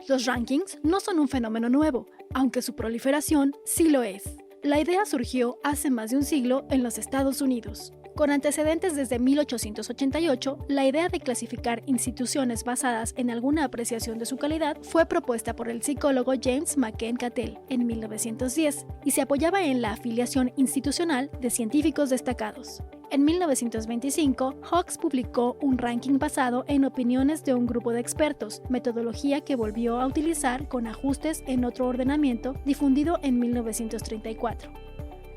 Los rankings no son un fenómeno nuevo, aunque su proliferación sí lo es. La idea surgió hace más de un siglo en los Estados Unidos. Con antecedentes desde 1888, la idea de clasificar instituciones basadas en alguna apreciación de su calidad fue propuesta por el psicólogo James McCain Cattell en 1910 y se apoyaba en la afiliación institucional de científicos destacados. En 1925, Hawkes publicó un ranking basado en opiniones de un grupo de expertos, metodología que volvió a utilizar con ajustes en otro ordenamiento difundido en 1934.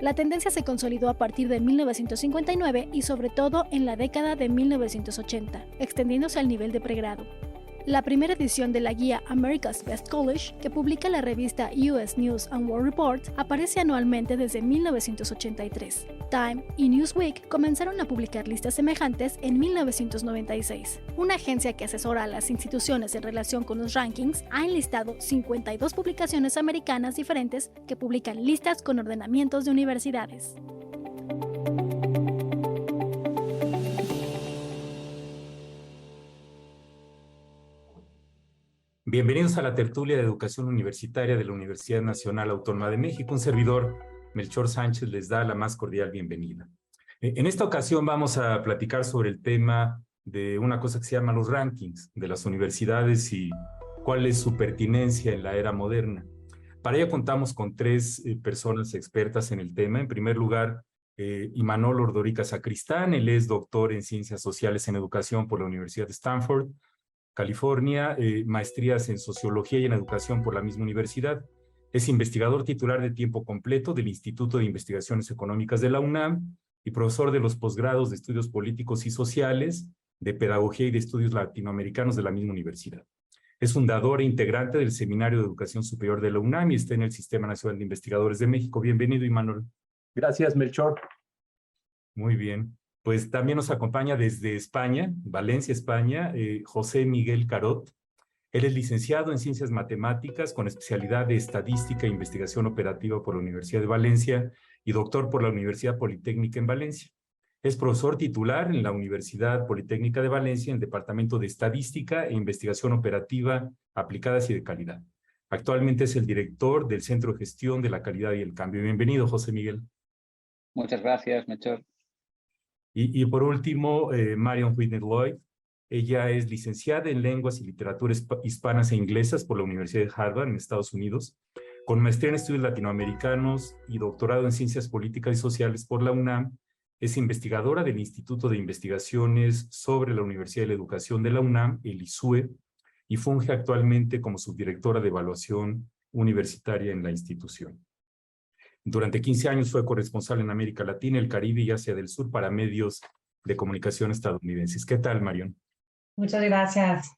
La tendencia se consolidó a partir de 1959 y sobre todo en la década de 1980, extendiéndose al nivel de pregrado. La primera edición de la guía America's Best College, que publica la revista US News and World Report, aparece anualmente desde 1983. Time y Newsweek comenzaron a publicar listas semejantes en 1996. Una agencia que asesora a las instituciones en relación con los rankings ha enlistado 52 publicaciones americanas diferentes que publican listas con ordenamientos de universidades. Bienvenidos a la tertulia de educación universitaria de la Universidad Nacional Autónoma de México. Un servidor, Melchor Sánchez, les da la más cordial bienvenida. En esta ocasión vamos a platicar sobre el tema de una cosa que se llama los rankings de las universidades y cuál es su pertinencia en la era moderna. Para ello contamos con tres personas expertas en el tema. En primer lugar, Imanol Ordorica Sacristán. Él es doctor en Ciencias Sociales en Educación por la Universidad de Stanford, California, maestrías en Sociología y en Educación por la misma universidad. Es investigador titular de tiempo completo del Instituto de Investigaciones Económicas de la UNAM y profesor de los posgrados de Estudios Políticos y Sociales, de Pedagogía y de Estudios Latinoamericanos de la misma universidad. Es fundador e integrante del Seminario de Educación Superior de la UNAM y está en el Sistema Nacional de Investigadores de México. Bienvenido, Imanol. Gracias, Melchor. Muy bien. Pues también nos acompaña desde España, Valencia, España, José Miguel Carot. Él es licenciado en Ciencias Matemáticas con especialidad de Estadística e Investigación Operativa por la Universidad de Valencia y doctor por la Universidad Politécnica en Valencia. Es profesor titular en la Universidad Politécnica de Valencia en el Departamento de Estadística e Investigación Operativa Aplicadas y de Calidad. Actualmente es el director del Centro de Gestión de la Calidad y el Cambio. Bienvenido, José Miguel. Muchas gracias, Melchor. Y por último, Marion Whitney-Lloyd. Ella es licenciada en Lenguas y Literatura Hispanas e Inglesas por la Universidad de Harvard en Estados Unidos, con maestría en Estudios Latinoamericanos y doctorado en Ciencias Políticas y Sociales por la UNAM. Es investigadora del Instituto de Investigaciones sobre la Universidad de la Educación de la UNAM, el ISUE, y funge actualmente como subdirectora de evaluación universitaria en la institución. Durante 15 años fue corresponsal en América Latina, el Caribe y Asia del Sur para medios de comunicación estadounidenses. ¿Qué tal, Marion? Muchas gracias.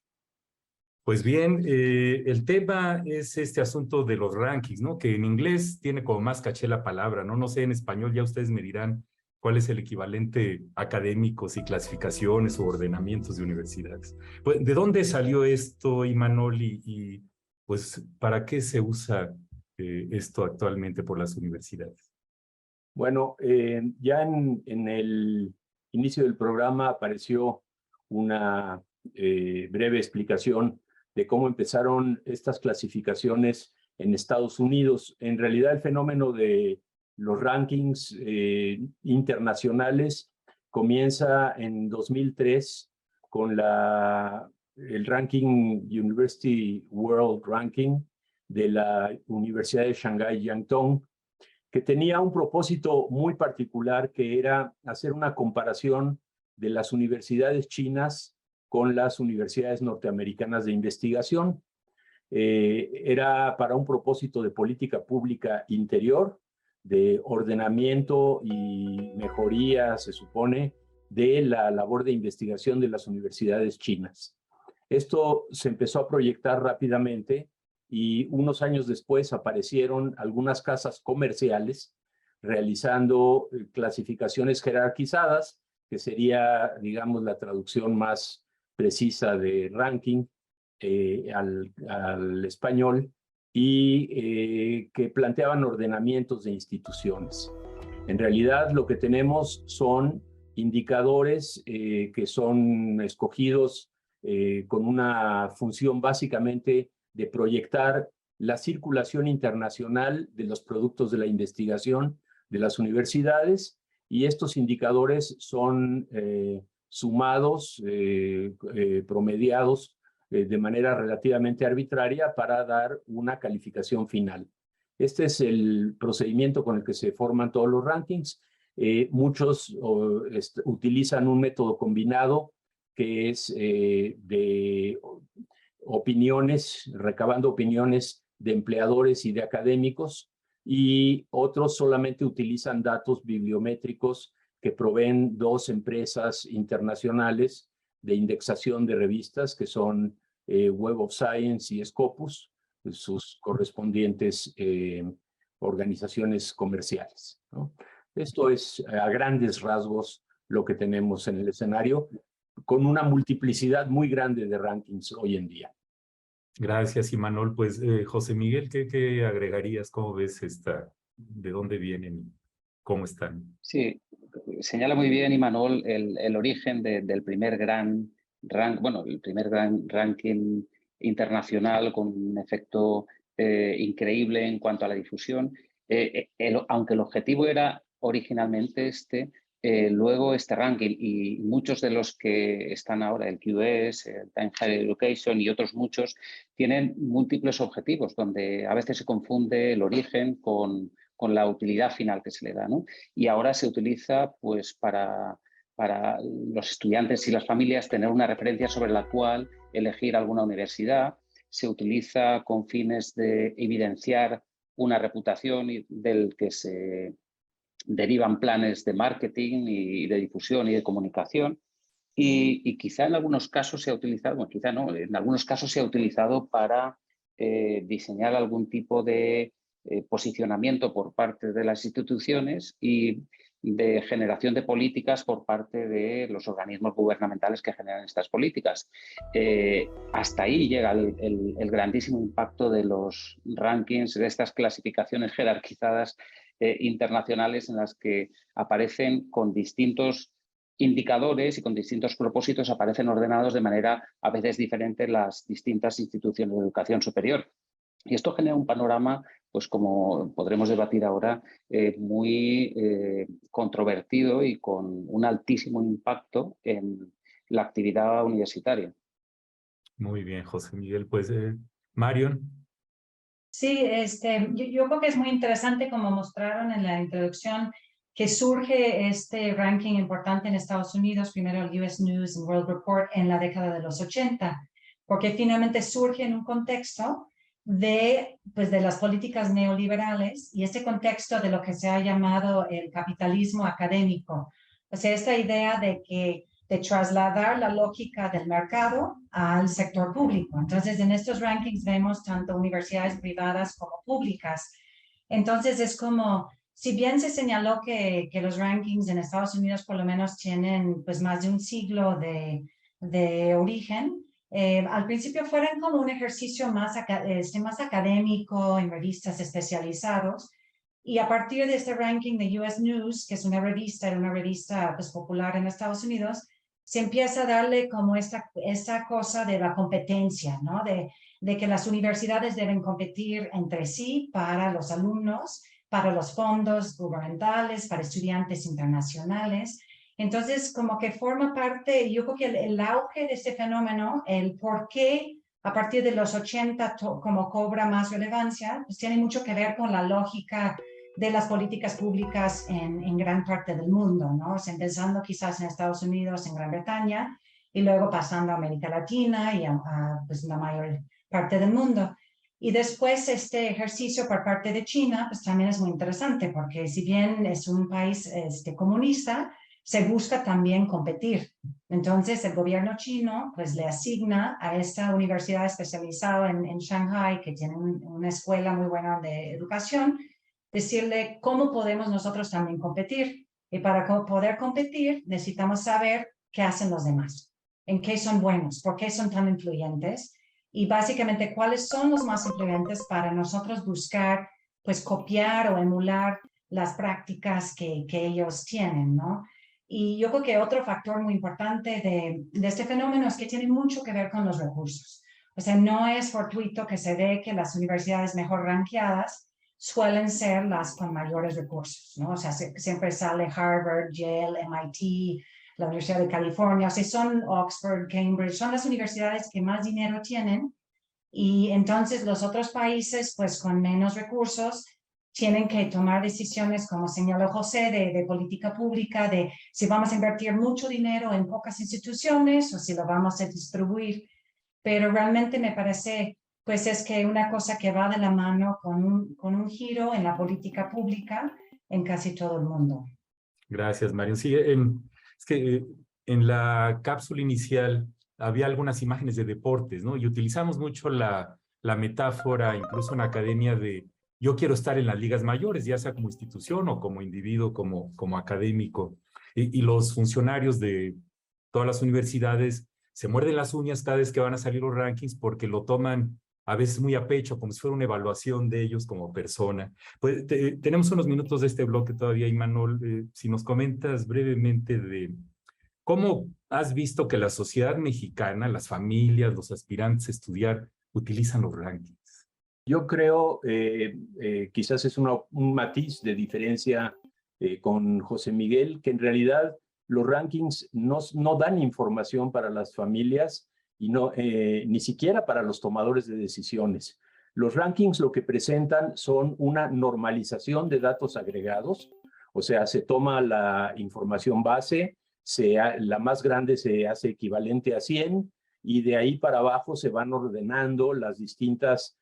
Pues bien, el tema es este asunto de los rankings, ¿no? Que en inglés tiene como más caché la palabra, ¿no? No sé, en español ya ustedes me dirán cuál es el equivalente académicos y clasificaciones o ordenamientos de universidades. Pues, ¿de dónde salió esto, Imanol? Y pues, ¿para qué se usa esto actualmente por las universidades? Bueno, ya en el inicio del programa apareció una breve explicación de cómo empezaron estas clasificaciones en Estados Unidos. En realidad, el fenómeno de los rankings internacionales comienza en 2003 con el ranking University World Ranking de la Universidad de Shanghái Jiangtong, que tenía un propósito muy particular, que era hacer una comparación de las universidades chinas con las universidades norteamericanas de investigación. Era para un propósito de política pública interior, de ordenamiento y mejoría, se supone, de la labor de investigación de las universidades chinas. Esto se empezó a proyectar rápidamente y unos años después aparecieron algunas casas comerciales realizando clasificaciones jerarquizadas, que sería, digamos, la traducción más precisa de ranking al español, y que planteaban ordenamientos de instituciones. En realidad lo que tenemos son indicadores que son escogidos con una función básicamente de proyectar la circulación internacional de los productos de la investigación de las universidades, y estos indicadores son sumados, promediados de manera relativamente arbitraria para dar una calificación final. Este es el procedimiento con el que se forman todos los rankings. Muchos utilizan un método combinado que es de opiniones, recabando opiniones de empleadores y de académicos, y otros solamente utilizan datos bibliométricos que proveen dos empresas internacionales de indexación de revistas, que son Web of Science y Scopus, sus correspondientes organizaciones comerciales, ¿no? Esto es a grandes rasgos lo que tenemos en el escenario, con una multiplicidad muy grande de rankings hoy en día. Gracias, Imanol. Pues, José Miguel, ¿qué agregarías? ¿Cómo ves de dónde vienen? ¿Cómo están? Sí, señala muy bien, Imanol, el origen del primer gran ranking internacional con un efecto increíble en cuanto a la difusión. Aunque el objetivo era originalmente luego este ranking y muchos de los que están ahora, el QS, el Time Higher Education y otros muchos, tienen múltiples objetivos donde a veces se confunde el origen con la utilidad final que se le da, ¿no? Y ahora se utiliza pues para los estudiantes y las familias tener una referencia sobre la cual elegir alguna universidad. Se utiliza con fines de evidenciar una reputación del que se derivan planes de marketing y de difusión y de comunicación. Y quizá en algunos casos se ha utilizado, bueno, quizá no, en algunos casos se ha utilizado para diseñar algún tipo de posicionamiento por parte de las instituciones y de generación de políticas por parte de los organismos gubernamentales que generan estas políticas. Hasta ahí llega el grandísimo impacto de los rankings, de estas clasificaciones jerarquizadas internacionales en las que aparecen con distintos indicadores y con distintos propósitos, aparecen ordenados de manera a veces diferente las distintas instituciones de educación superior. Y esto genera un panorama, pues como podremos debatir ahora, muy controvertido y con un altísimo impacto en la actividad universitaria. Muy bien, José Miguel. Pues, Marion. Sí, yo creo que es muy interesante, como mostraron en la introducción, que surge este ranking importante en Estados Unidos, primero el US News and World Report en la década de los 80, porque finalmente surge en un contexto de las políticas neoliberales y este contexto de lo que se ha llamado el capitalismo académico. O sea, esta idea de trasladar la lógica del mercado al sector público. Entonces, en estos rankings vemos tanto universidades privadas como públicas. Entonces, es como, si bien se señaló que los rankings en Estados Unidos por lo menos tienen pues más de un siglo de origen, al principio fueron como un ejercicio más académico en revistas especializados. Y a partir de este ranking de US News, que es una revista pues, popular en Estados Unidos, se empieza a darle como esta cosa de la competencia, ¿no? De que las universidades deben competir entre sí para los alumnos, para los fondos gubernamentales, para estudiantes internacionales. Entonces, como que forma parte, yo creo que el auge de este fenómeno, el por qué a partir de los 80 como cobra más relevancia, pues tiene mucho que ver con la lógica de las políticas públicas en gran parte del mundo, ¿no? O sea, empezando quizás en Estados Unidos, en Gran Bretaña, y luego pasando a América Latina y a pues, la parte del mundo. Y después este ejercicio por parte de China, pues también es muy interesante, porque si bien es un país comunista, se busca también competir. Entonces el gobierno chino pues le asigna a esta universidad especializada en Shanghai, que tiene una escuela muy buena de educación, decirle cómo podemos nosotros también competir. Y para poder competir necesitamos saber qué hacen los demás, en qué son buenos, por qué son tan influyentes y básicamente cuáles son los más influyentes para nosotros buscar, pues copiar o emular las prácticas que ellos tienen, ¿no? Y yo creo que otro factor muy importante de este fenómeno es que tiene mucho que ver con los recursos. O sea, no es fortuito que se ve que las universidades mejor rankeadas suelen ser las con mayores recursos, ¿no? O sea, siempre sale Harvard, Yale, MIT, la Universidad de California, o sea, son Oxford, Cambridge, son las universidades que más dinero tienen y entonces los otros países, pues con menos recursos, tienen que tomar decisiones, como señaló José, de política pública, de si vamos a invertir mucho dinero en pocas instituciones o si lo vamos a distribuir. Pero realmente me parece, pues es que una cosa que va de la mano con un giro en la política pública en casi todo el mundo. Gracias, Mario. Sí, es que en la cápsula inicial había algunas imágenes de deportes, ¿no? Y utilizamos mucho la metáfora, incluso en academia, de yo quiero estar en las ligas mayores, ya sea como institución o como individuo, como académico. Y los funcionarios de todas las universidades se muerden las uñas cada vez que van a salir los rankings porque lo toman a veces muy a pecho, como si fuera una evaluación de ellos como persona. Pues tenemos unos minutos de este bloque todavía, Imanol. Si nos comentas brevemente de cómo has visto que la sociedad mexicana, las familias, los aspirantes a estudiar, utilizan los rankings. Yo creo, quizás es un matiz de diferencia con José Miguel, que en realidad los rankings no dan información para las familias y ni siquiera para los tomadores de decisiones. Los rankings lo que presentan son una normalización de datos agregados, o sea, se toma la información base, la más grande se hace equivalente a 100 y de ahí para abajo se van ordenando las distintas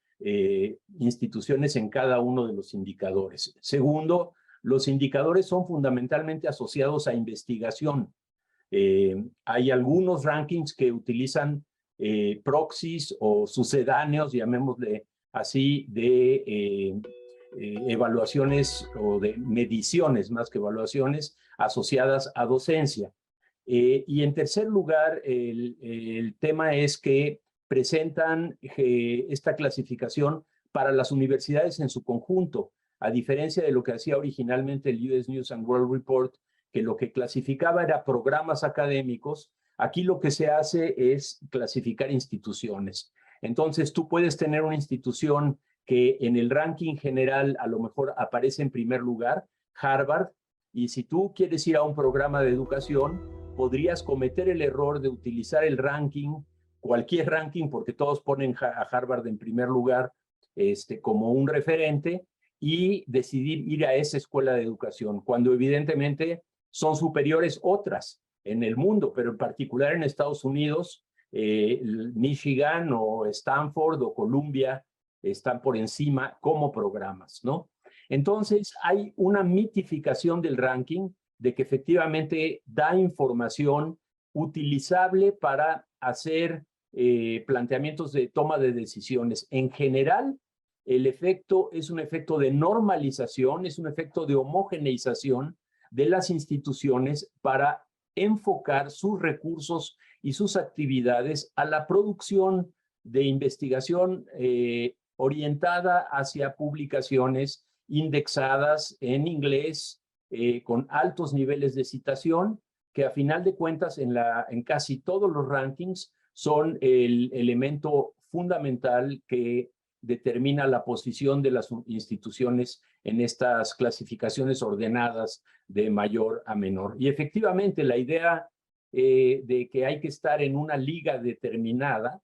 instituciones en cada uno de los indicadores. Segundo, los indicadores son fundamentalmente asociados a investigación. Hay algunos rankings que utilizan proxies o sucedáneos, llamémosle así, de evaluaciones o de mediciones más que evaluaciones asociadas a docencia. Y en tercer lugar, el tema es que presentan esta clasificación para las universidades en su conjunto, a diferencia de lo que hacía originalmente el US News and World Report, que lo que clasificaba era programas académicos. Aquí lo que se hace es clasificar instituciones. Entonces, tú puedes tener una institución que en el ranking general a lo mejor aparece en primer lugar, Harvard, y si tú quieres ir a un programa de educación, podrías cometer el error de utilizar el ranking, cualquier ranking, porque todos ponen a Harvard en primer lugar como un referente, y decidir ir a esa escuela de educación, cuando evidentemente son superiores otras en el mundo, pero en particular en Estados Unidos, Michigan o Stanford o Columbia están por encima como programas, ¿no? Entonces hay una mitificación del ranking de que efectivamente da información utilizable para hacer planteamientos de toma de decisiones. En general, el efecto es un efecto de normalización, es un efecto de homogeneización de las instituciones para enfocar sus recursos y sus actividades a la producción de investigación orientada hacia publicaciones indexadas en inglés con altos niveles de citación, que a final de cuentas en casi todos los rankings son el elemento fundamental que determina la posición de las instituciones en estas clasificaciones ordenadas de mayor a menor. Y efectivamente la idea de que hay que estar en una liga determinada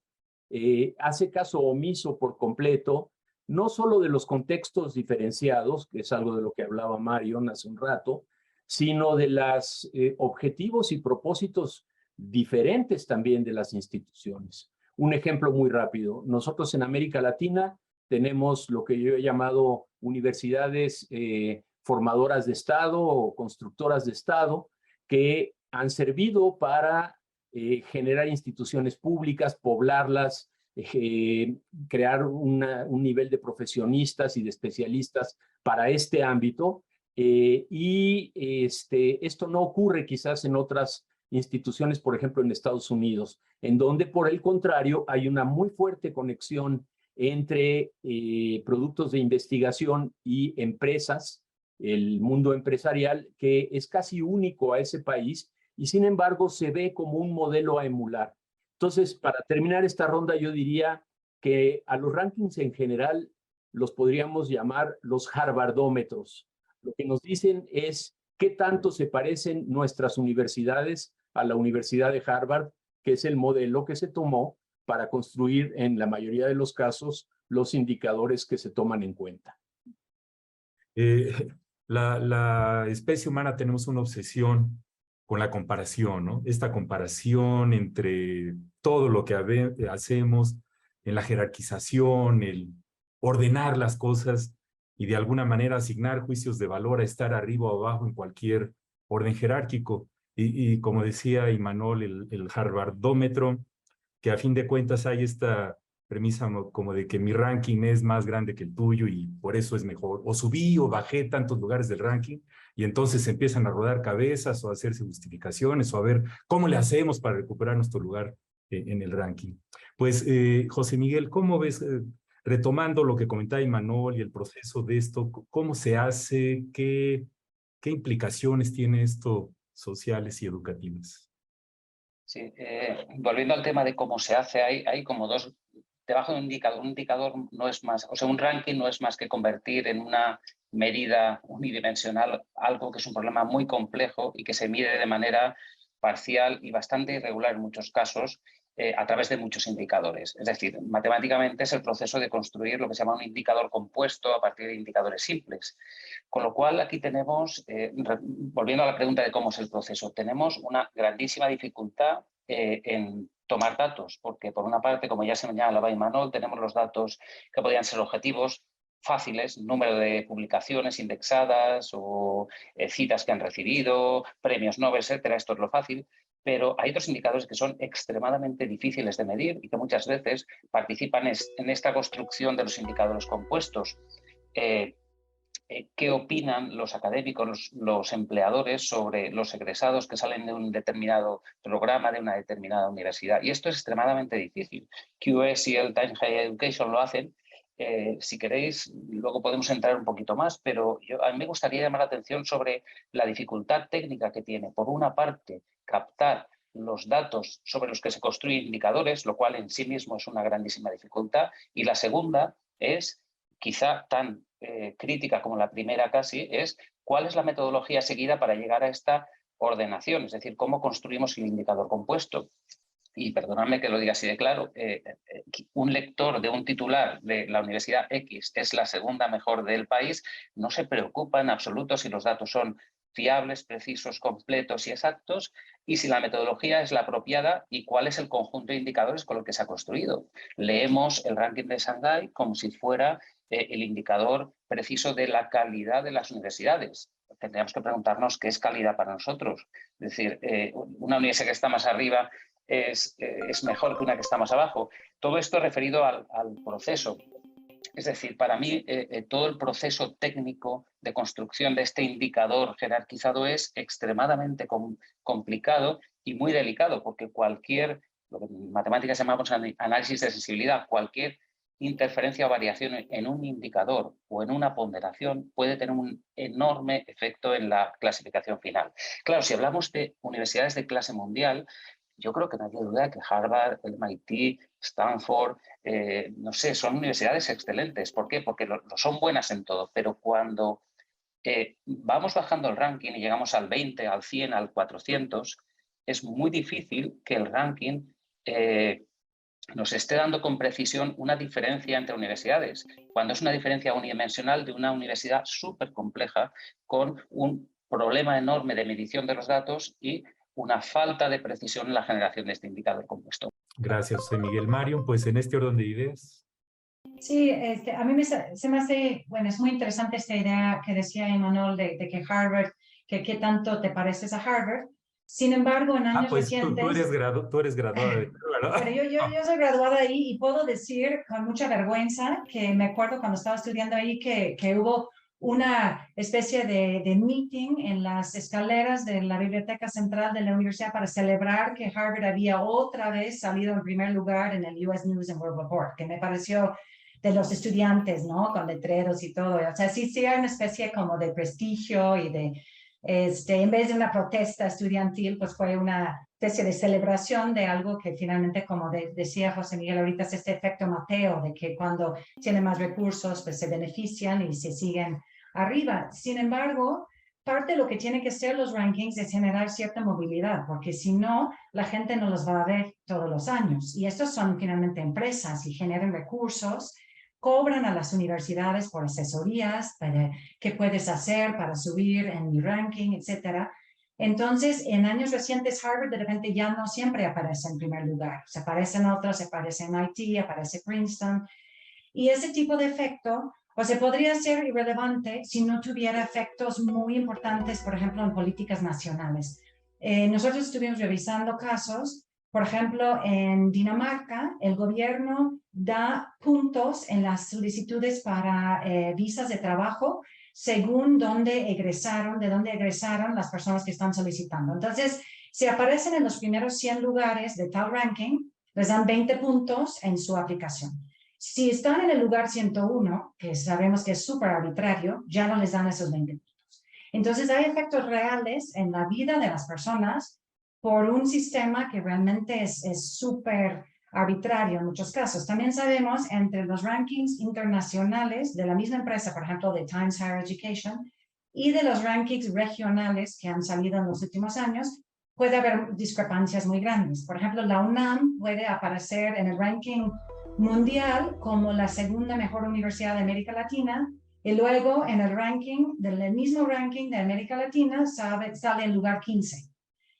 hace caso omiso por completo, no solo de los contextos diferenciados, que es algo de lo que hablaba Marion hace un rato, sino de los objetivos y propósitos diferentes también de las instituciones. Un ejemplo muy rápido. Nosotros en América Latina tenemos lo que yo he llamado universidades formadoras de Estado o constructoras de Estado que han servido para generar instituciones públicas, poblarlas, crear un nivel de profesionistas y de especialistas para este ámbito. Esto no ocurre quizás en otras instituciones, por ejemplo, en Estados Unidos, en donde, por el contrario, hay una muy fuerte conexión entre productos de investigación y empresas, el mundo empresarial, que es casi único a ese país y, sin embargo, se ve como un modelo a emular. Entonces, para terminar esta ronda, yo diría que a los rankings en general los podríamos llamar los Harvardómetros. Lo que nos dicen es qué tanto se parecen nuestras universidades a la Universidad de Harvard, que es el modelo que se tomó para construir en la mayoría de los casos los indicadores que se toman en cuenta. La especie humana tenemos una obsesión con la comparación, ¿no? Esta comparación entre todo lo que hacemos, en la jerarquización, el ordenar las cosas y de alguna manera asignar juicios de valor a estar arriba o abajo en cualquier orden jerárquico. Y como decía Imanol, el Harvardómetro, que a fin de cuentas hay esta premisa como de que mi ranking es más grande que el tuyo y por eso es mejor. O subí o bajé tantos lugares del ranking y entonces empiezan a rodar cabezas o a hacerse justificaciones o a ver cómo le hacemos para recuperar nuestro lugar en el ranking. Pues, José Miguel, ¿cómo ves, retomando lo que comentaba Imanol y el proceso de esto, cómo se hace, qué implicaciones tiene esto sociales y educativas? Sí, volviendo al tema de cómo se hace, hay como dos, debajo de un indicador no es más, o sea, un ranking no es más que convertir en una medida unidimensional algo que es un problema muy complejo y que se mide de manera parcial y bastante irregular en muchos casos a través de muchos indicadores. Es decir, matemáticamente es el proceso de construir lo que se llama un indicador compuesto a partir de indicadores simples. Con lo cual aquí tenemos, volviendo a la pregunta de cómo es el proceso, tenemos una grandísima dificultad en tomar datos, porque por una parte, como ya señalaba Imanol, tenemos los datos que podrían ser objetivos fáciles, número de publicaciones indexadas o citas que han recibido, premios Nobel, etcétera, esto es lo fácil, pero hay otros indicadores que son extremadamente difíciles de medir y que muchas veces participan en esta construcción de los indicadores compuestos. ¿Qué opinan los académicos, los empleadores sobre los egresados que salen de un determinado programa de una determinada universidad? Y esto es extremadamente difícil. QS y el Times Higher Education lo hacen. Si queréis, luego podemos entrar un poquito más, pero a mí me gustaría llamar la atención sobre la dificultad técnica que tiene, por una parte, captar los datos sobre los que se construyen indicadores, lo cual en sí mismo es una grandísima dificultad, y la segunda es, quizá tan crítica como la primera casi, es cuál es la metodología seguida para llegar a esta ordenación, es decir, cómo construimos el indicador compuesto. Y perdonadme que lo diga así de claro, un lector de un titular de la Universidad X es la segunda mejor del país, no se preocupa en absoluto si los datos son fiables, precisos, completos y exactos, y si la metodología es la apropiada y cuál es el conjunto de indicadores con el que se ha construido. Leemos el ranking de Shanghái como si fuera el indicador preciso de la calidad de las universidades. Tendríamos que preguntarnos qué es calidad para nosotros. Es decir, una universidad que está más arriba es mejor que una que está más abajo. Todo esto referido al proceso. Es decir, para mí todo el proceso técnico de construcción de este indicador jerarquizado es extremadamente complicado y muy delicado, porque cualquier, lo que en matemáticas llamamos análisis de sensibilidad, cualquier interferencia o variación en un indicador o en una ponderación puede tener un enorme efecto en la clasificación final. Claro, si hablamos de universidades de clase mundial, yo creo que no hay duda que Harvard, el MIT, Stanford, no sé, son universidades excelentes. ¿Por qué? Porque lo son buenas en todo, pero cuando vamos bajando el ranking y llegamos al 20, al 100, al 400, es muy difícil que el ranking nos esté dando con precisión una diferencia entre universidades, cuando es una diferencia unidimensional de una universidad súper compleja con un problema enorme de medición de los datos y una falta de precisión en la generación de este indicador compuesto. Gracias, José Miguel. Marion, pues en este orden de ideas. Sí, a mí se me hace, bueno, es muy interesante esta idea que decía Emanuel de que Harvard, que qué tanto te pareces a Harvard. Sin embargo, en años Pues tú recientes, eres graduada de Harvard, bueno, yo soy graduada ahí y puedo decir con mucha vergüenza que me acuerdo cuando estaba estudiando ahí que hubo una especie de meeting en las escaleras de la Biblioteca Central de la Universidad para celebrar que Harvard había otra vez salido en primer lugar en el US News and World Report, que me pareció de los estudiantes, ¿no? Con letreros y todo. O sea, sí hay una especie como de prestigio y de, en vez de una protesta estudiantil, pues fue una especie de celebración de algo que finalmente, como decía José Miguel ahorita, es este efecto Mateo, de que cuando tienen más recursos, pues se benefician y se siguen arriba. Sin embargo, parte de lo que tiene que ser los rankings es generar cierta movilidad, porque si no, la gente no los va a ver todos los años. Y estos son finalmente empresas y generan recursos, cobran a las universidades por asesorías, para qué puedes hacer para subir en mi ranking, etcétera. Entonces, en años recientes, Harvard de repente ya no siempre aparece en primer lugar. Se aparecen otros, aparece MIT, aparece Princeton. Y ese tipo de efecto, o se podría ser irrelevante si no tuviera efectos muy importantes, por ejemplo, en políticas nacionales. Nosotros estuvimos revisando casos, por ejemplo, en Dinamarca, el gobierno da puntos en las solicitudes para visas de trabajo según de dónde egresaron las personas que están solicitando. Entonces, si aparecen en los primeros 100 lugares de tal ranking, les dan 20 puntos en su aplicación. Si están en el lugar 101, que sabemos que es súper arbitrario, ya no les dan esos 20 puntos. Entonces hay efectos reales en la vida de las personas por un sistema que realmente es súper arbitrario en muchos casos. También sabemos entre los rankings internacionales de la misma empresa, por ejemplo, de Times Higher Education, y de los rankings regionales que han salido en los últimos años, puede haber discrepancias muy grandes. Por ejemplo, la UNAM puede aparecer en el ranking mundial como la segunda mejor universidad de América Latina, y luego en el ranking, del mismo ranking de América Latina, sale en lugar 15.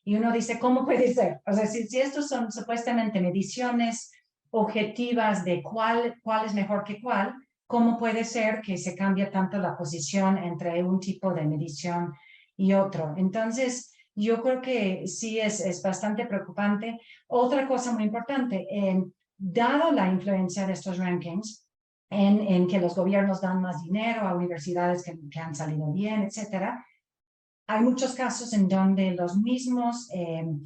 Y uno dice, ¿cómo puede ser? O sea, si estos son supuestamente mediciones objetivas de cuál es mejor que cuál, ¿cómo puede ser que se cambie tanto la posición entre un tipo de medición y otro? Entonces, yo creo que sí es bastante preocupante. Otra cosa muy importante, dado la influencia de estos rankings, en que los gobiernos dan más dinero a universidades que han salido bien, etcétera, hay muchos casos en donde los mismos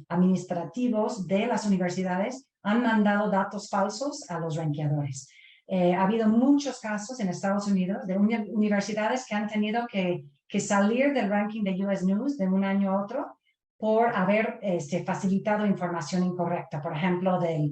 administrativos de las universidades han mandado datos falsos a los ranqueadores. Ha habido muchos casos en Estados Unidos de universidades que han tenido que salir del ranking de US News de un año a otro por haber facilitado información incorrecta, por ejemplo, del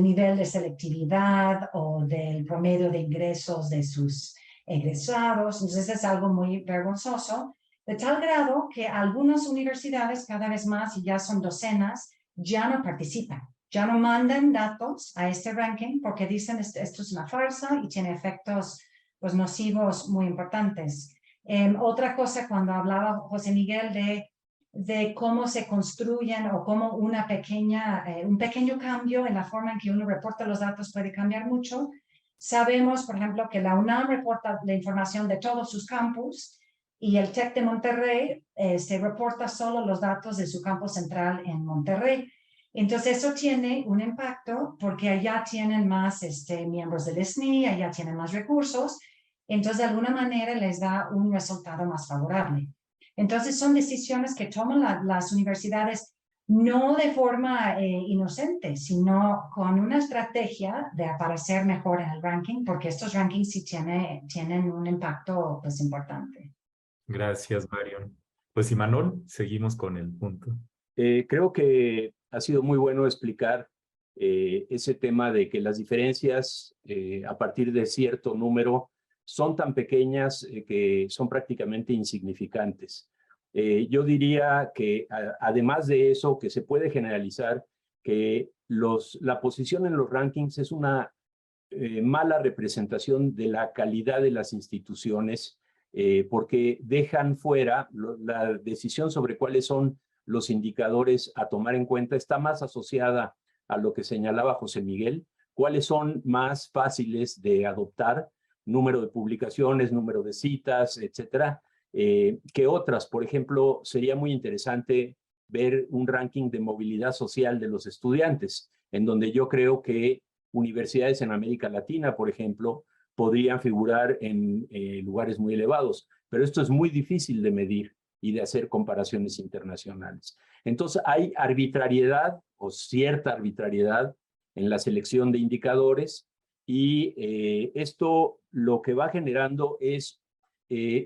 nivel de selectividad o del promedio de ingresos de sus egresados. Entonces es algo muy vergonzoso, de tal grado que algunas universidades cada vez más, y ya son docenas, ya no participan, ya no mandan datos a este ranking porque dicen esto es una farsa y tiene efectos pues, nocivos muy importantes. Otra cosa, cuando hablaba José Miguel de cómo se construyen o cómo un pequeño cambio en la forma en que uno reporta los datos puede cambiar mucho. Sabemos, por ejemplo, que la UNAM reporta la información de todos sus campus y el TEC de Monterrey se reporta solo los datos de su campo central en Monterrey. Entonces eso tiene un impacto porque allá tienen más miembros del SNI, allá tienen más recursos, entonces de alguna manera les da un resultado más favorable. Entonces son decisiones que toman las universidades no de forma inocente, sino con una estrategia de aparecer mejor en el ranking, porque estos rankings sí tienen un impacto pues, importante. Gracias, Marion. Pues, Imanol, seguimos con el punto. Creo que ha sido muy bueno explicar ese tema de que las diferencias a partir de cierto número son tan pequeñas que son prácticamente insignificantes. Yo diría que además de eso, que se puede generalizar que la posición en los rankings es una mala representación de la calidad de las instituciones porque dejan fuera la decisión sobre cuáles son los indicadores a tomar en cuenta, está más asociada a lo que señalaba José Miguel, cuáles son más fáciles de adoptar, número de publicaciones, número de citas, etcétera, que otras. Por ejemplo, sería muy interesante ver un ranking de movilidad social de los estudiantes, en donde yo creo que universidades en América Latina, por ejemplo, podrían figurar en lugares muy elevados, pero esto es muy difícil de medir y de hacer comparaciones internacionales. Entonces hay arbitrariedad o cierta arbitrariedad en la selección de indicadores y esto lo que va generando es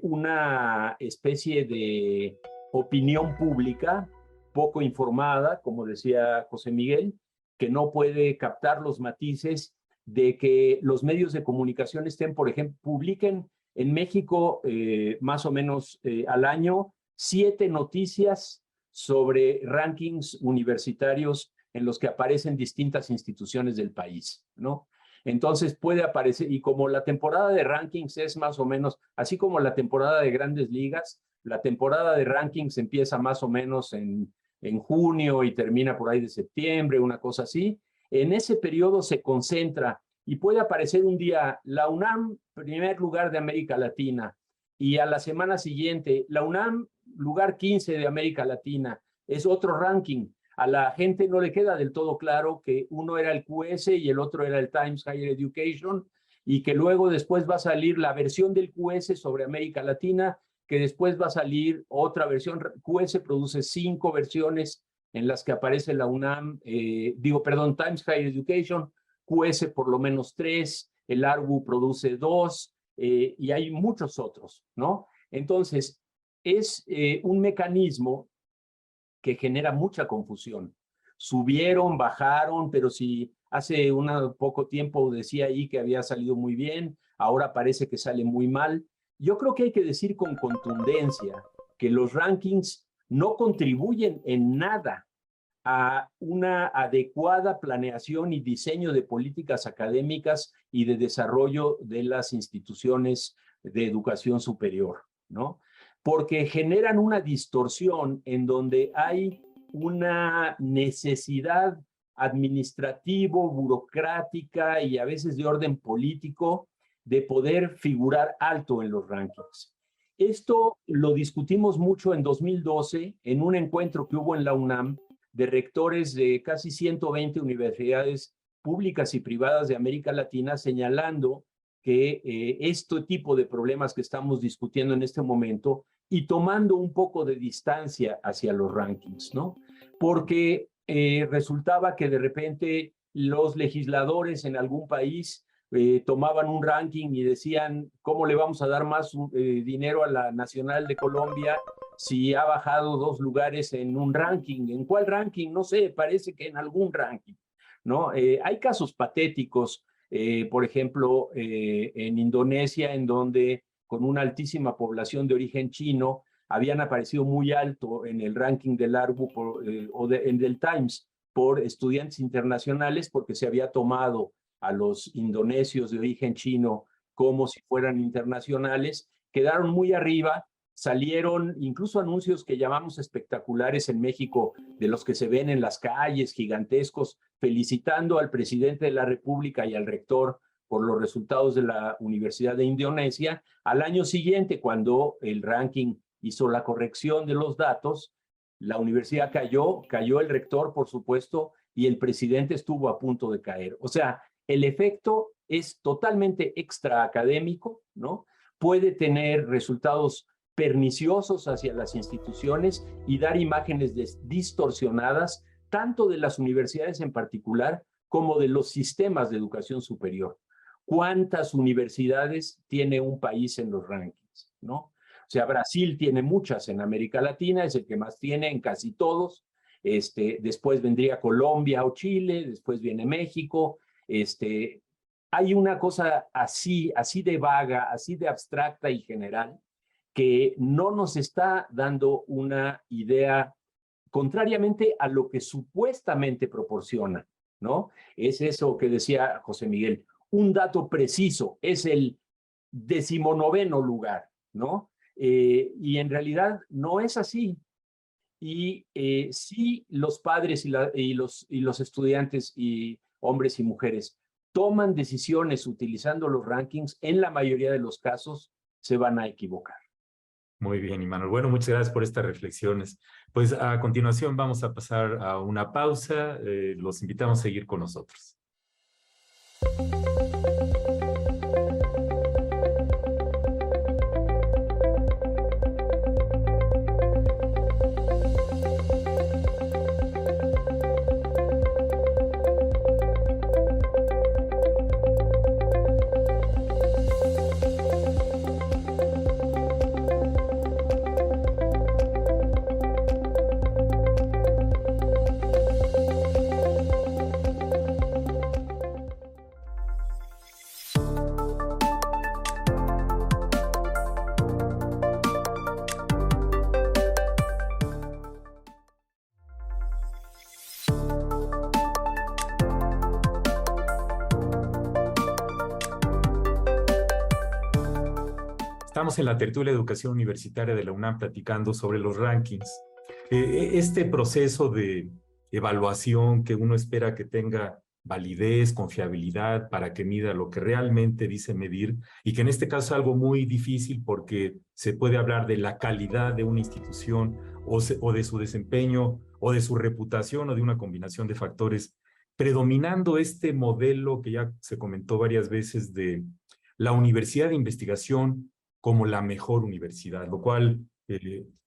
una especie de opinión pública poco informada, como decía José Miguel, que no puede captar los matices de que los medios de comunicación estén, por ejemplo, publiquen en México más o menos al año 7 noticias sobre rankings universitarios en los que aparecen distintas instituciones del país, ¿no? Entonces puede aparecer, y como la temporada de rankings es más o menos, así como la temporada de grandes ligas, la temporada de rankings empieza más o menos en junio y termina por ahí de septiembre, una cosa así. En ese periodo se concentra y puede aparecer un día la UNAM, primer lugar de América Latina, y a la semana siguiente, la UNAM, lugar 15 de América Latina, es otro ranking. A la gente no le queda del todo claro que uno era el QS y el otro era el Times Higher Education, y que luego después va a salir la versión del QS sobre América Latina, que después va a salir otra versión. QS produce 5 versiones en las que aparece la UNAM, Times Higher Education, QS por lo menos 3, el ARGU produce 2, y hay muchos otros, ¿no? Entonces, es un mecanismo que genera mucha confusión. Subieron, bajaron, pero si hace poco tiempo decía ahí que había salido muy bien, ahora parece que sale muy mal. Yo creo que hay que decir con contundencia que los rankings no contribuyen en nada a una adecuada planeación y diseño de políticas académicas y de desarrollo de las instituciones de educación superior, ¿no? Porque generan una distorsión en donde hay una necesidad administrativo, burocrática y a veces de orden político de poder figurar alto en los rankings. Esto lo discutimos mucho en 2012 en un encuentro que hubo en la UNAM de rectores de casi 120 universidades públicas y privadas de América Latina, señalando que este tipo de problemas que estamos discutiendo en este momento y tomando un poco de distancia hacia los rankings, ¿no? Porque resultaba que de repente los legisladores en algún país tomaban un ranking y decían, ¿cómo le vamos a dar más dinero a la Nacional de Colombia si ha bajado 2 lugares en un ranking? ¿En cuál ranking? No sé, parece que en algún ranking, ¿no? Hay casos patéticos, por ejemplo, en Indonesia, en donde con una altísima población de origen chino habían aparecido muy alto en el ranking del ARGU en del Times por estudiantes internacionales porque se había tomado a los indonesios de origen chino como si fueran internacionales, quedaron muy arriba, salieron incluso anuncios que llamamos espectaculares en México, de los que se ven en las calles, gigantescos, felicitando al presidente de la República y al rector por los resultados de la Universidad de Indonesia. Al año siguiente, cuando el ranking hizo la corrección de los datos, la universidad cayó el rector, por supuesto, y el presidente estuvo a punto de caer. O sea, el efecto es totalmente extraacadémico, ¿no? Puede tener resultados perniciosos hacia las instituciones y dar imágenes distorsionadas, tanto de las universidades en particular como de los sistemas de educación superior. ¿Cuántas universidades tiene un país en los rankings, ¿no? O sea, Brasil tiene muchas en América Latina, es el que más tiene en casi todos. Después vendría Colombia o Chile, después viene México. Hay una cosa así de vaga, así de abstracta y general, que no nos está dando una idea contrariamente a lo que supuestamente proporciona, ¿no? Es eso que decía José Miguel, un dato preciso, es el 19º lugar, ¿no? Y en realidad no es así. y si los padres y los estudiantes y hombres y mujeres toman decisiones utilizando los rankings, en la mayoría de los casos se van a equivocar. Muy bien, Imanol. Bueno, muchas gracias por estas reflexiones. Pues a continuación vamos a pasar a una pausa. Los invitamos a seguir con nosotros. Estamos en la tertulia de educación universitaria de la UNAM platicando sobre los rankings. Este proceso de evaluación que uno espera que tenga validez, confiabilidad, para que mida lo que realmente dice medir, y que en este caso es algo muy difícil porque se puede hablar de la calidad de una institución o de su desempeño o de su reputación o de una combinación de factores, predominando este modelo que ya se comentó varias veces de la universidad de investigación como la mejor universidad, lo cual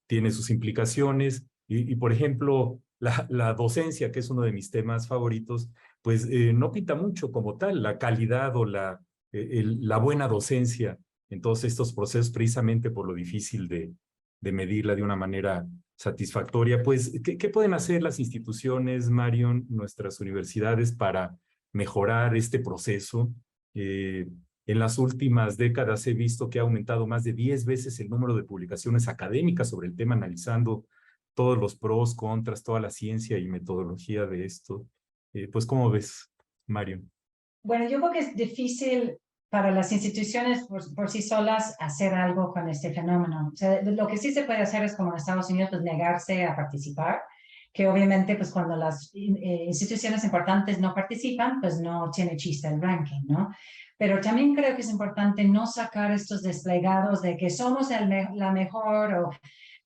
tiene sus implicaciones y por ejemplo, la docencia, que es uno de mis temas favoritos, pues no pinta mucho como tal la calidad o la buena docencia en todos estos procesos, precisamente por lo difícil de medirla de una manera satisfactoria. Pues, ¿qué pueden hacer las instituciones, Marion, nuestras universidades, para mejorar este proceso? En las últimas décadas he visto que ha aumentado más de 10 veces el número de publicaciones académicas sobre el tema, analizando todos los pros, contras, toda la ciencia y metodología de esto. Pues, ¿cómo ves, Mario? Bueno, yo creo que es difícil para las instituciones por sí solas hacer algo con este fenómeno. O sea, lo que sí se puede hacer es, como en Estados Unidos, pues negarse a participar, que obviamente pues cuando las instituciones importantes no participan, pues no tiene chiste el ranking, ¿no? Pero también creo que es importante no sacar estos desplegados de que somos la mejor o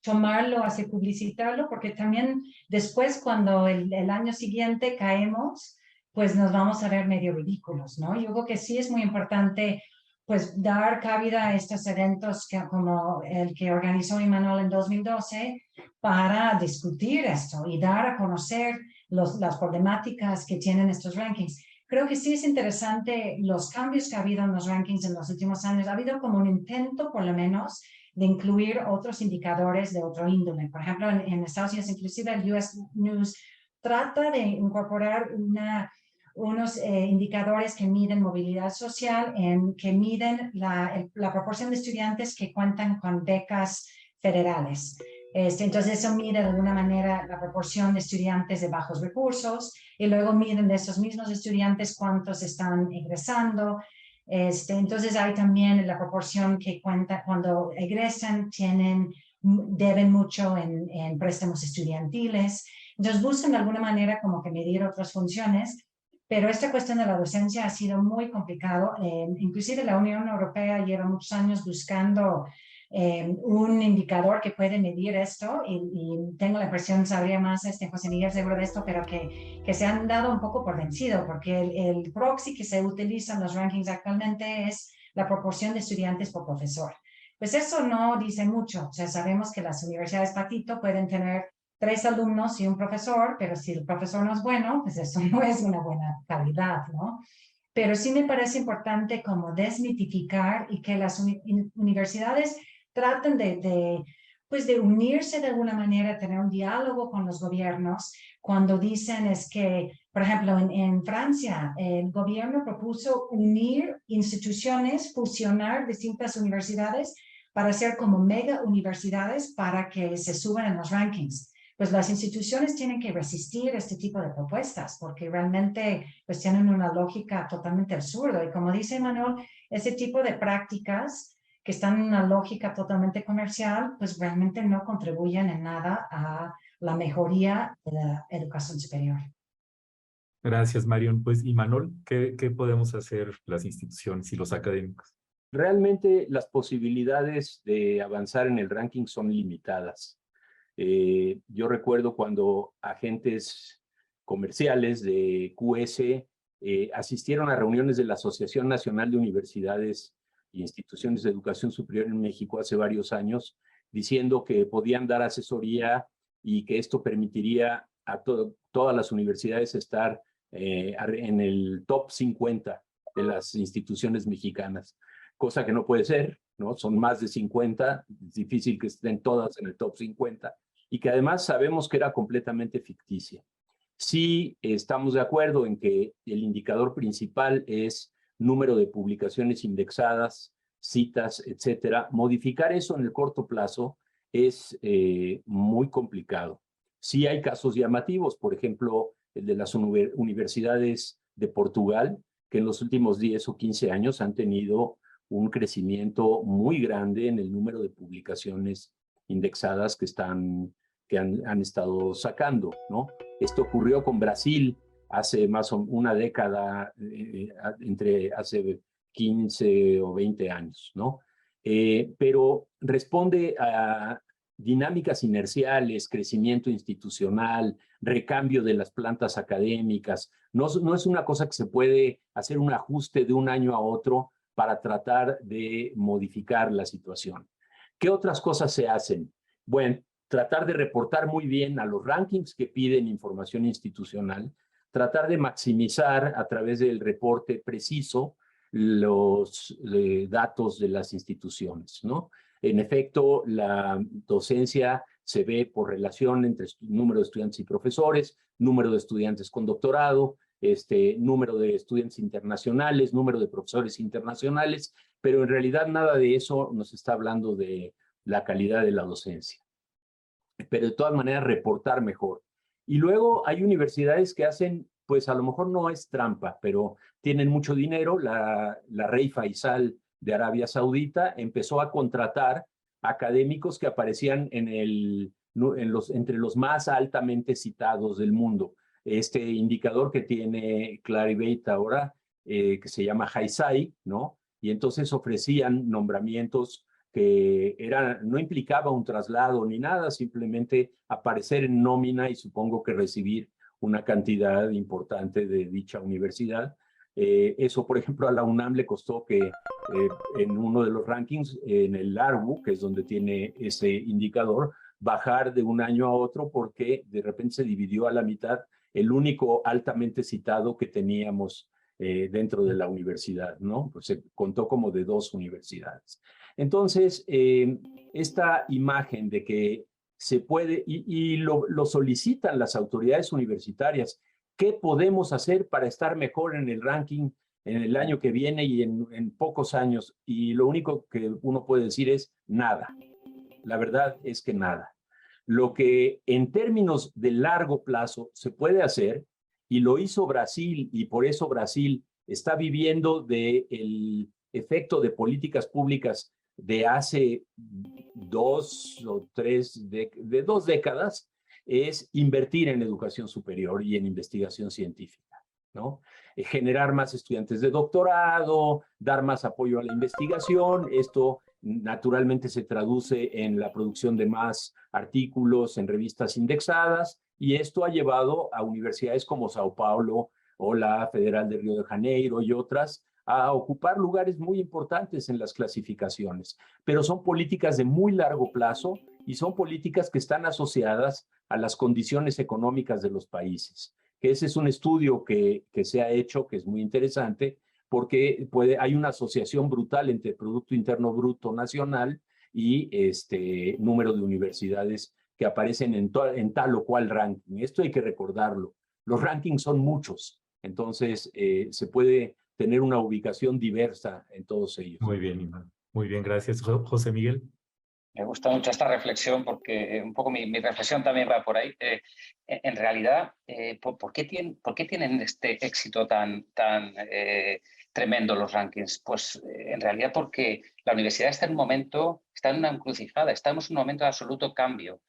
tomarlo, así publicitarlo, porque también después cuando el año siguiente caemos, pues nos vamos a ver medio ridículos, ¿no? Yo creo que sí es muy importante pues dar cabida a estos eventos como el que organizó Imanol en 2012 para discutir esto y dar a conocer las problemáticas que tienen estos rankings. Creo que sí es interesante los cambios que ha habido en los rankings en los últimos años. Ha habido como un intento, por lo menos, de incluir otros indicadores de otro índole. Por ejemplo, en Estados Unidos, inclusive el US News trata de incorporar unos indicadores que miden movilidad social, que miden la proporción de estudiantes que cuentan con becas federales. Entonces eso mide de alguna manera la proporción de estudiantes de bajos recursos y luego miden de esos mismos estudiantes cuántos están egresando. Entonces hay también la proporción que cuenta cuando egresan, deben mucho en préstamos estudiantiles. Entonces buscan de alguna manera como que medir otras funciones, pero esta cuestión de la docencia ha sido muy complicado. Inclusive la Unión Europea lleva muchos años buscando un indicador que puede medir esto y tengo la impresión, sabría más José Miguel seguro de esto, pero que se han dado un poco por vencido, porque el proxy que se utiliza en los rankings actualmente es la proporción de estudiantes por profesor. Pues eso no dice mucho. O sea, sabemos que las universidades patito pueden tener 3 alumnos y un profesor, pero si el profesor no es bueno, pues eso no es una buena calidad, ¿no? Pero sí me parece importante como desmitificar y que las universidades traten de unirse de alguna manera, tener un diálogo con los gobiernos cuando dicen es que, por ejemplo, en Francia, el gobierno propuso unir instituciones, fusionar distintas universidades para hacer como mega universidades para que se suban en los rankings. Pues las instituciones tienen que resistir este tipo de propuestas porque realmente pues tienen una lógica totalmente absurda. Y como dice Manuel, ese tipo de prácticas que están en una lógica totalmente comercial, pues realmente no contribuyen en nada a la mejoría de la educación superior. Gracias, Marion. Pues, y Manol, ¿qué podemos hacer las instituciones y los académicos? Realmente las posibilidades de avanzar en el ranking son limitadas. Yo recuerdo cuando agentes comerciales de QS asistieron a reuniones de la Asociación Nacional de Universidades e Instituciones de Educación Superior en México hace varios años, diciendo que podían dar asesoría y que esto permitiría a todas las universidades estar en el top 50 de las instituciones mexicanas, cosa que no puede ser, ¿no? Son más de 50, es difícil que estén todas en el top 50, y que además sabemos que era completamente ficticia. Sí estamos de acuerdo en que el indicador principal es número de publicaciones indexadas, citas, etcétera. Modificar eso en el corto plazo es muy complicado. Sí hay casos llamativos, por ejemplo, el de las universidades de Portugal, que en los últimos 10 o 15 años han tenido un crecimiento muy grande en el número de publicaciones indexadas que han estado sacando, ¿no? Esto ocurrió con Brasil hace más o menos una década, hace 15 o 20 años, ¿no? Pero responde a dinámicas inerciales, crecimiento institucional, recambio de las plantas académicas. No es una cosa que se puede hacer un ajuste de un año a otro para tratar de modificar la situación. ¿Qué otras cosas se hacen? Bueno, tratar de reportar muy bien a los rankings que piden información institucional, tratar de maximizar a través del reporte preciso los datos de las instituciones, ¿no? En efecto, la docencia se ve por relación entre número de estudiantes y profesores, número de estudiantes con doctorado, número de estudiantes internacionales, número de profesores internacionales, pero en realidad nada de eso nos está hablando de la calidad de la docencia. Pero de todas maneras reportar mejor. Y luego hay universidades que hacen, pues a lo mejor no es trampa, pero tienen mucho dinero. La Rey Faisal de Arabia Saudita empezó a contratar académicos que aparecían entre los más altamente citados del mundo. Este indicador que tiene Clarivate ahora, que se llama HiSci, ¿no? Y entonces ofrecían nombramientos que no implicaba un traslado ni nada, simplemente aparecer en nómina y supongo que recibir una cantidad importante de dicha universidad. Eso, por ejemplo, a la UNAM le costó que en uno de los rankings, en el ARWU, que es donde tiene ese indicador, bajar de un año a otro porque de repente se dividió a la mitad el único altamente citado que teníamos dentro de la universidad, ¿no? Pues se contó como de 2 universidades. Entonces, esta imagen de que se puede, y lo solicitan las autoridades universitarias, ¿qué podemos hacer para estar mejor en el ranking en el año que viene y en pocos años? Y lo único que uno puede decir es nada. La verdad es que nada. Lo que en términos de largo plazo se puede hacer, y lo hizo Brasil, y por eso Brasil está viviendo del efecto de políticas públicas de hace 2 o 3, de 2 décadas, es invertir en educación superior y en investigación científica, ¿no? Generar más estudiantes de doctorado, dar más apoyo a la investigación. Esto naturalmente se traduce en la producción de más artículos en revistas indexadas, y esto ha llevado a universidades como Sao Paulo o la Federal de Río de Janeiro y otras a ocupar lugares muy importantes en las clasificaciones. Pero son políticas de muy largo plazo y son políticas que están asociadas a las condiciones económicas de los países. Que ese es un estudio que se ha hecho, que es muy interesante, porque hay una asociación brutal entre Producto Interno Bruto Nacional y número de universidades que aparecen en tal o cual ranking. Esto hay que recordarlo. Los rankings son muchos, entonces se puede tener una ubicación diversa en todos ellos. Muy bien, Iván. Muy bien, gracias. José Miguel. Me gusta mucho esta reflexión porque un poco mi reflexión también va por ahí. En realidad, ¿por qué tienen este éxito tan tremendo los rankings? Pues en realidad porque la universidad está en una encrucijada, estamos en un momento de absoluto cambio.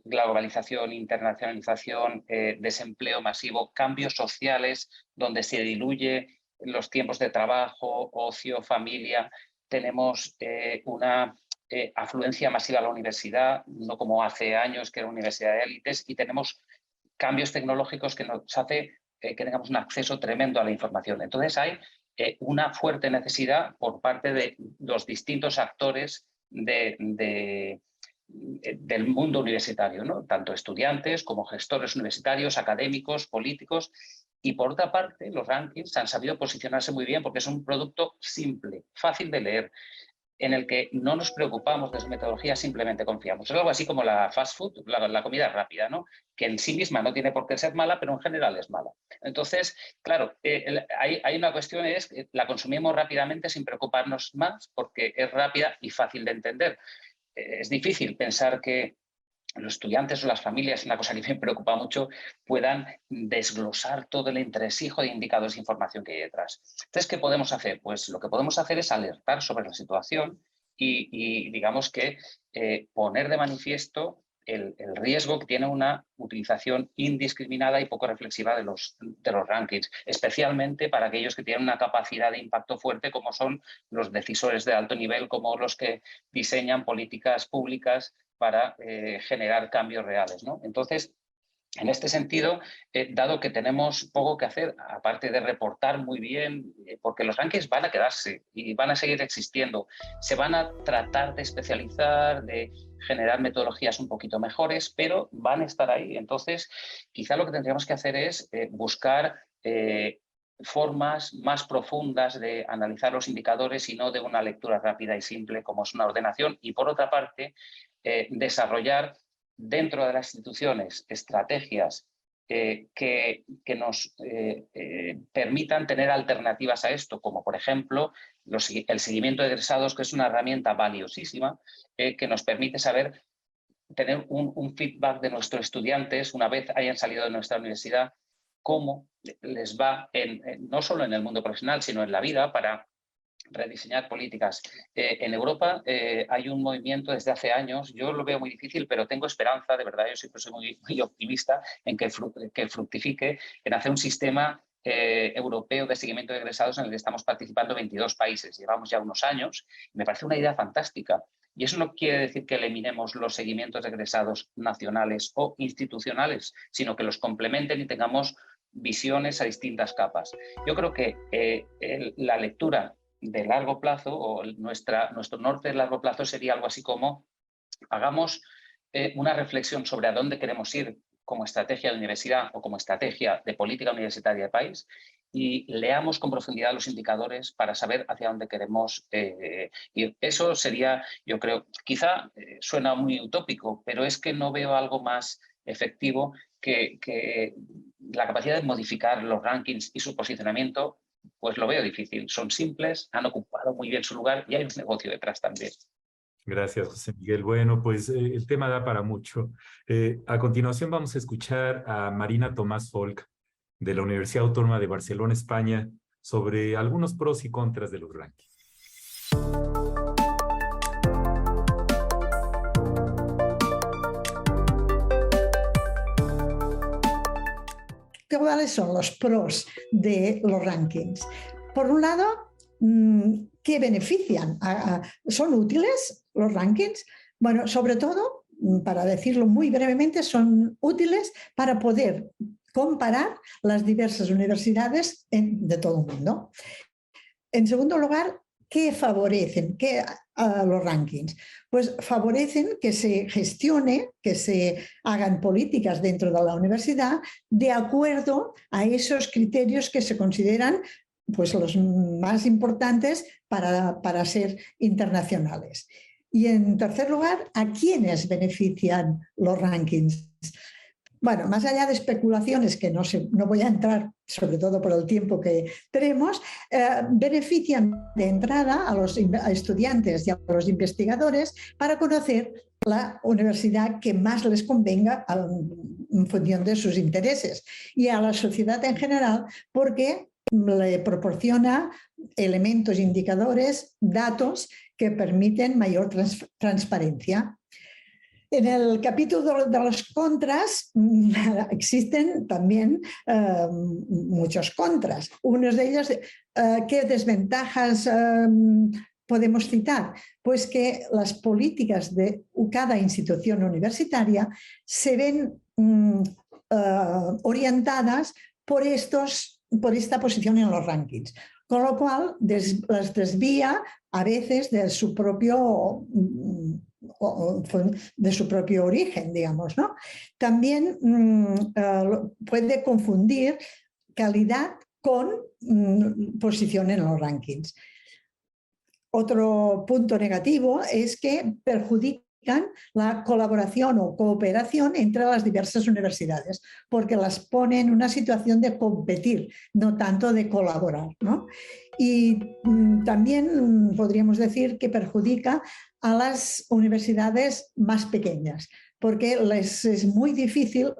globalización, internacionalización, desempleo masivo, cambios sociales donde se diluye los tiempos de trabajo, ocio, familia. Tenemos una afluencia masiva a la universidad, no como hace años que era una universidad de élites, y tenemos cambios tecnológicos que nos hace que tengamos un acceso tremendo a la información. Entonces hay una fuerte necesidad por parte de los distintos actores del mundo universitario, ¿no? Tanto estudiantes como gestores universitarios, académicos, políticos. Y por otra parte, los rankings han sabido posicionarse muy bien porque es un producto simple, fácil de leer, en el que no nos preocupamos de su metodología, simplemente confiamos. Es algo así como la fast food, la comida rápida, ¿no? Que en sí misma no tiene por qué ser mala, pero en general es mala. Entonces, claro, hay una cuestión, es que la consumimos rápidamente sin preocuparnos más porque es rápida y fácil de entender. Es difícil pensar que los estudiantes o las familias, una cosa que me preocupa mucho, puedan desglosar todo el entresijo de indicadores de información que hay detrás. Entonces, ¿qué podemos hacer? Pues lo que podemos hacer es alertar sobre la situación y digamos que poner de manifiesto el riesgo que tiene una utilización indiscriminada y poco reflexiva de los rankings, especialmente para aquellos que tienen una capacidad de impacto fuerte, como son los decisores de alto nivel, como los que diseñan políticas públicas para generar cambios reales, ¿no? Entonces, en este sentido, dado que tenemos poco que hacer, aparte de reportar muy bien, porque los rankings van a quedarse y van a seguir existiendo, se van a tratar de especializar, de generar metodologías un poquito mejores, pero van a estar ahí. Entonces, quizá lo que tendríamos que hacer es buscar formas más profundas de analizar los indicadores y no de una lectura rápida y simple como es una ordenación. Y por otra parte, desarrollar dentro de las instituciones estrategias que nos permitan tener alternativas a esto, como por ejemplo el seguimiento de egresados, que es una herramienta valiosísima que nos permite saber, tener un feedback de nuestros estudiantes una vez hayan salido de nuestra universidad, cómo les va no solo en el mundo profesional, sino en la vida, para rediseñar políticas. En Europa hay un movimiento desde hace años, yo lo veo muy difícil, pero tengo esperanza, de verdad, yo siempre soy muy optimista en que fructifique, en hacer un sistema europeo de seguimiento de egresados en el que estamos participando 22 países. Llevamos ya unos años, me parece una idea fantástica. Y eso no quiere decir que eliminemos los seguimientos de egresados nacionales o institucionales, sino que los complementen y tengamos visiones a distintas capas. Yo creo que la lectura de largo plazo o nuestro norte de largo plazo sería algo así como hagamos una reflexión sobre a dónde queremos ir como estrategia de universidad o como estrategia de política universitaria del país y leamos con profundidad los indicadores para saber hacia dónde queremos ir. Eso sería, yo creo, quizá suena muy utópico, pero es que no veo algo más efectivo que la capacidad de modificar los rankings y su posicionamiento. Pues lo veo difícil. Son simples, han ocupado muy bien su lugar y hay un negocio detrás también. Gracias, José Miguel. Bueno, pues el tema da para mucho. A continuación vamos a escuchar a Marina Tomás Folch, de la Universidad Autónoma de Barcelona, España, sobre algunos pros y contras de los rankings. ¿Cuáles son los pros de los rankings? Por un lado, ¿qué benefician? ¿Son útiles los rankings? Bueno, sobre todo, para decirlo muy brevemente, son útiles para poder comparar las diversas universidades de todo el mundo. En segundo lugar, ¿qué favorecen los rankings? Pues favorecen que se gestione, que se hagan políticas dentro de la universidad de acuerdo a esos criterios que se consideran pues, los más importantes para ser internacionales. Y en tercer lugar, ¿a quiénes benefician los rankings? Bueno, más allá de especulaciones que no voy a entrar, sobre todo por el tiempo que tenemos, benefician de entrada a los estudiantes y a los investigadores para conocer la universidad que más les convenga en función de sus intereses y a la sociedad en general porque le proporciona elementos, indicadores, datos que permiten mayor transparencia. En el capítulo de los contras existen también muchos contras. Unos de ellos, ¿qué desventajas podemos citar? Pues que las políticas de cada institución universitaria se ven orientadas por esta posición en los rankings, con lo cual las desvía a veces de su propio origen, digamos, ¿no? También puede confundir calidad con posición en los rankings. Otro punto negativo es que perjudican la colaboración o cooperación entre las diversas universidades, porque las pone en una situación de competir, no tanto de colaborar, ¿no? Y también podríamos decir que perjudica a las universidades más pequeñas, porque les es muy difícil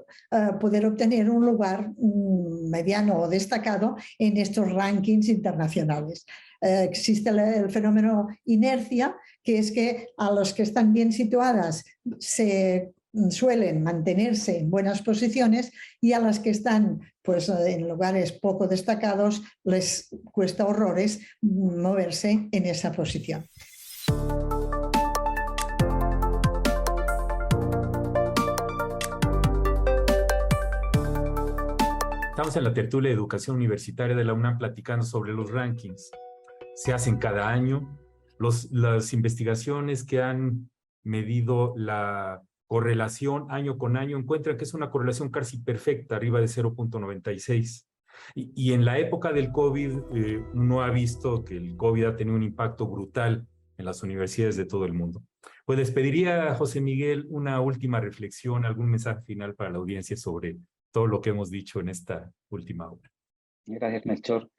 poder obtener un lugar mediano o destacado en estos rankings internacionales. Existe el fenómeno inercia, que es que a los que están bien situadas se suelen mantenerse en buenas posiciones y a las que están pues, en lugares poco destacados les cuesta horrores moverse en esa posición. Estamos en la tertulia de educación universitaria de la UNAM platicando sobre los rankings. Se hacen cada año. Las investigaciones que han medido la correlación año con año encuentran que es una correlación casi perfecta, arriba de 0.96. Y en la época del COVID, uno ha visto que el COVID ha tenido un impacto brutal en las universidades de todo el mundo. Pues les pediría a José Miguel una última reflexión, algún mensaje final para la audiencia sobre todo lo que hemos dicho en esta última hora. Gracias, Melchor.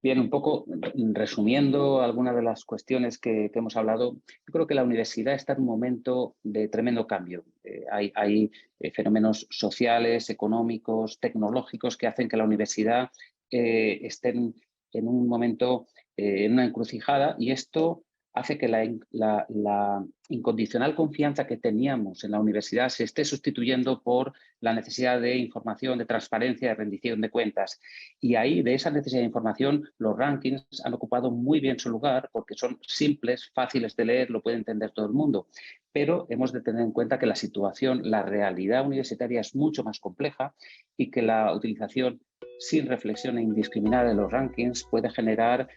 Bien, un poco resumiendo algunas de las cuestiones que hemos hablado, yo creo que la universidad está en un momento de tremendo cambio. Hay fenómenos sociales, económicos, tecnológicos que hacen que la universidad esté en un momento, en una encrucijada, y esto hace que la incondicional confianza que teníamos en la universidad se esté sustituyendo por la necesidad de información, de transparencia, de rendición de cuentas. Y ahí, de esa necesidad de información, los rankings han ocupado muy bien su lugar porque son simples, fáciles de leer, lo puede entender todo el mundo. Pero hemos de tener en cuenta que la situación, la realidad universitaria es mucho más compleja y que la utilización sin reflexión e indiscriminada de los rankings puede generar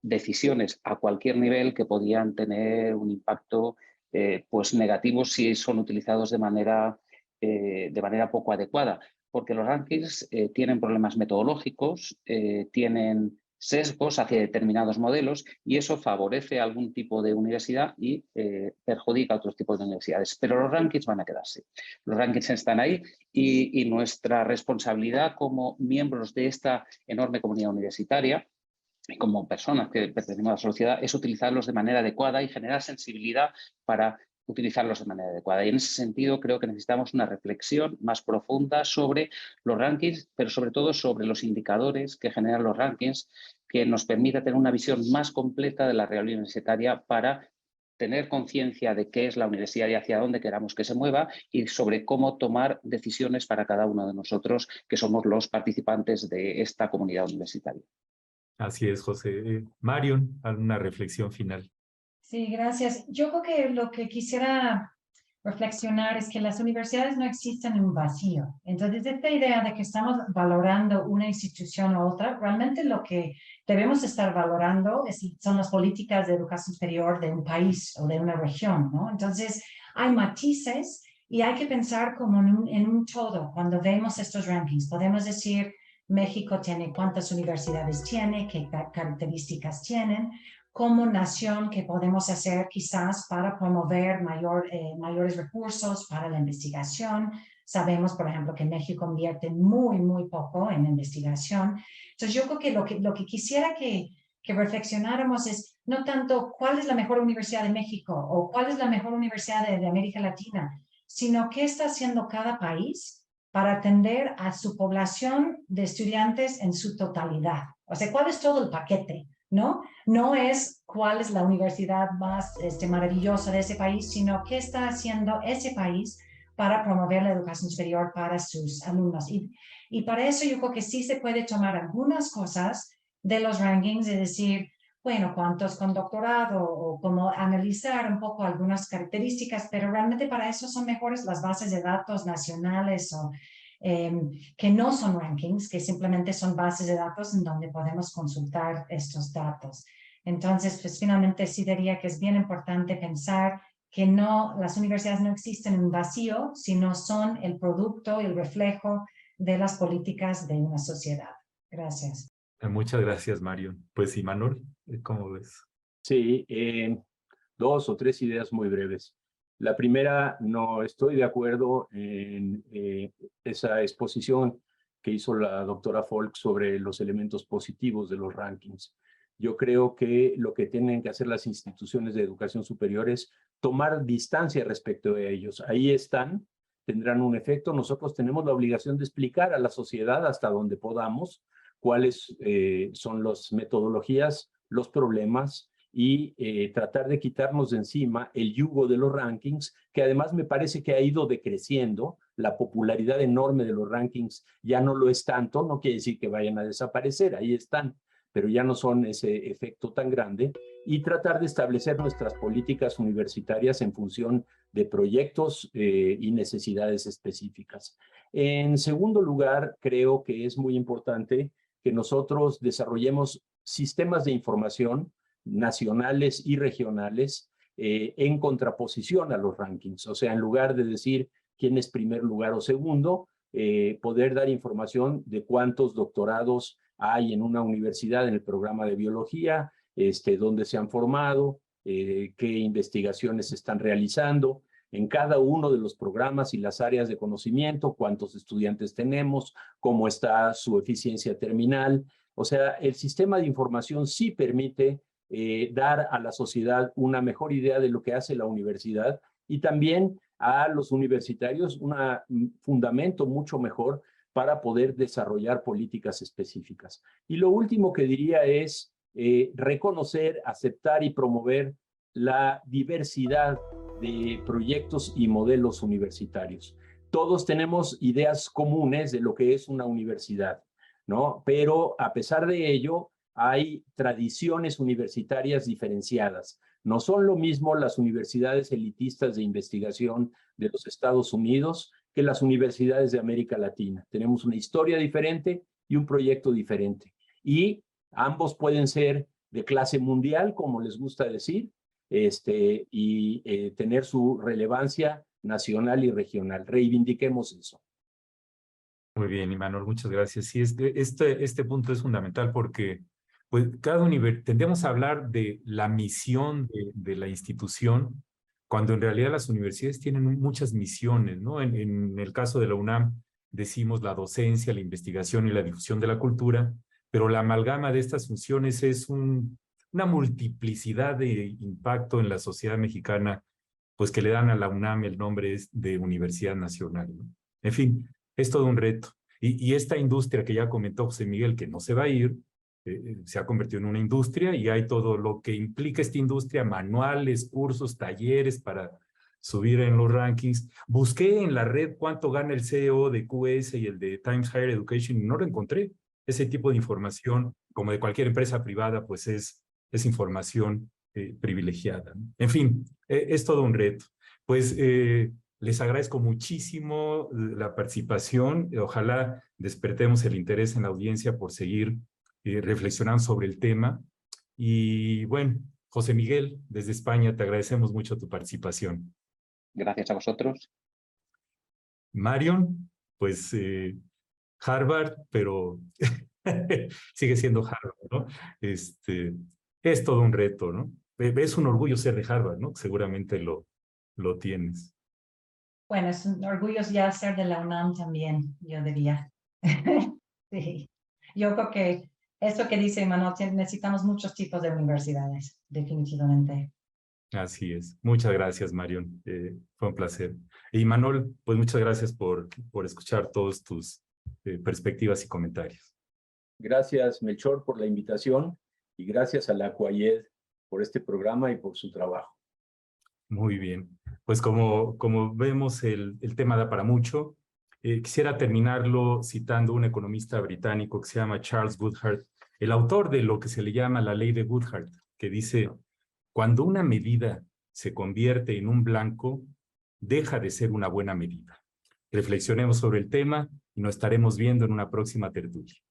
decisiones a cualquier nivel que podían tener un impacto pues negativo si son utilizados de manera poco adecuada, porque los rankings tienen problemas metodológicos, tienen sesgos hacia determinados modelos y eso favorece a algún tipo de universidad y perjudica a otros tipos de universidades. Pero los rankings van a quedarse. Los rankings están ahí y nuestra responsabilidad como miembros de esta enorme comunidad universitaria y como personas que pertenecemos a la sociedad es utilizarlos de manera adecuada y generar sensibilidad para utilizarlos de manera adecuada. Y en ese sentido creo que necesitamos una reflexión más profunda sobre los rankings, pero sobre todo sobre los indicadores que generan los rankings, que nos permita tener una visión más completa de la realidad universitaria para tener conciencia de qué es la universidad y hacia dónde queramos que se mueva y sobre cómo tomar decisiones para cada uno de nosotros que somos los participantes de esta comunidad universitaria. Así es, José. Marion, ¿alguna reflexión final? Sí, gracias. Yo creo que lo que quisiera reflexionar es que las universidades no existen en un vacío. Entonces, esta idea de que estamos valorando una institución u otra, realmente lo que debemos estar valorando son las políticas de educación superior de un país o de una región, ¿no? Entonces, hay matices y hay que pensar como en un todo cuando vemos estos rankings. Podemos decir, México tiene cuántas universidades tiene, qué características tienen, como nación que podemos hacer quizás para promover mayores recursos para la investigación. Sabemos, por ejemplo, que México invierte muy poco en investigación. Entonces, yo creo que lo que quisiera que reflexionáramos es no tanto cuál es la mejor universidad de México o cuál es la mejor universidad de América Latina, sino qué está haciendo cada país para atender a su población de estudiantes en su totalidad. O sea, ¿cuál es todo el paquete? ¿no? No es cuál es la universidad más maravillosa de ese país, sino qué está haciendo ese país para promover la educación superior para sus alumnos. Y para eso yo creo que sí se puede tomar algunas cosas de los rankings, es decir, bueno, cuántos con doctorado o cómo analizar un poco algunas características, pero realmente para eso son mejores las bases de datos nacionales o que no son rankings, que simplemente son bases de datos en donde podemos consultar estos datos. Entonces, pues finalmente sí diría que es bien importante pensar que no, las universidades no existen en un vacío, sino son el producto y el reflejo de las políticas de una sociedad. Gracias. Muchas gracias, Mario. Pues, Imanol, ¿cómo ves? Sí, 2 o 3 ideas muy breves. La primera, no estoy de acuerdo en esa exposición que hizo la doctora Folk sobre los elementos positivos de los rankings. Yo creo que lo que tienen que hacer las instituciones de educación superior es tomar distancia respecto de ellos. Ahí están, tendrán un efecto. Nosotros tenemos la obligación de explicar a la sociedad hasta donde podamos cuáles son las metodologías, los problemas, y tratar de quitarnos de encima el yugo de los rankings, que además me parece que ha ido decreciendo. La popularidad enorme de los rankings ya no lo es tanto, no quiere decir que vayan a desaparecer, ahí están, pero ya no son ese efecto tan grande, y tratar de establecer nuestras políticas universitarias en función de proyectos y necesidades específicas. En segundo lugar, creo que es muy importante que nosotros desarrollemos sistemas de información nacionales y regionales en contraposición a los rankings. O sea, en lugar de decir quién es primer lugar o segundo, poder dar información de cuántos doctorados hay en una universidad en el programa de biología, dónde se han formado, qué investigaciones se están realizando en cada uno de los programas y las áreas de conocimiento, cuántos estudiantes tenemos, cómo está su eficiencia terminal. O sea, el sistema de información sí permite dar a la sociedad una mejor idea de lo que hace la universidad, y también a los universitarios un fundamento mucho mejor para poder desarrollar políticas específicas. Y lo último que diría es reconocer, aceptar y promover la diversidad de proyectos y modelos universitarios. Todos tenemos ideas comunes de lo que es una universidad, ¿no? Pero a pesar de ello, hay tradiciones universitarias diferenciadas. No son lo mismo las universidades elitistas de investigación de los Estados Unidos que las universidades de América Latina. Tenemos una historia diferente y un proyecto diferente. Y ambos pueden ser de clase mundial, como les gusta decir, y tener su relevancia nacional y regional. Reivindiquemos eso. Muy bien, Imanol, muchas gracias. Sí, este punto es fundamental porque pues, tendemos a hablar de la misión de la institución, cuando en realidad las universidades tienen muchas misiones, ¿no? En el caso de la UNAM decimos la docencia, la investigación y la difusión de la cultura, pero la amalgama de estas funciones es una multiplicidad de impacto en la sociedad mexicana, pues que le dan a la UNAM el nombre de Universidad Nacional, ¿no? En fin, es todo un reto. Y esta industria que ya comentó José Miguel, que no se va a ir, se ha convertido en una industria y hay todo lo que implica esta industria, manuales, cursos, talleres para subir en los rankings. Busqué en la red cuánto gana el CEO de QS y el de Times Higher Education y no lo encontré. Ese tipo de información, como de cualquier empresa privada, pues es información privilegiada, ¿no? En fin, es todo un reto. Pues les agradezco muchísimo la participación. Ojalá despertemos el interés en la audiencia por seguir reflexionando sobre el tema. Y bueno, José Miguel, desde España, te agradecemos mucho tu participación. Gracias a vosotros. Marion, pues Harvard, pero sigue siendo Harvard, ¿no? Es todo un reto, ¿no? Es un orgullo ser de Harvard, ¿no? Seguramente lo tienes. Bueno, es un orgullo ya ser de la UNAM también, yo diría. Sí. Yo creo que eso que dice Imanol, necesitamos muchos tipos de universidades, definitivamente. Así es. Muchas gracias, Marion. Fue un placer. Y Imanol, pues muchas gracias por escuchar todos tus perspectivas y comentarios. Gracias, Melchor, por la invitación. Y gracias a la CUAYED por este programa y por su trabajo. Muy bien. Pues como vemos, el tema da para mucho. Quisiera terminarlo citando un economista británico que se llama Charles Goodhart, el autor de lo que se le llama la ley de Goodhart, que dice: cuando una medida se convierte en un blanco, deja de ser una buena medida. Reflexionemos sobre el tema y nos estaremos viendo en una próxima tertulia.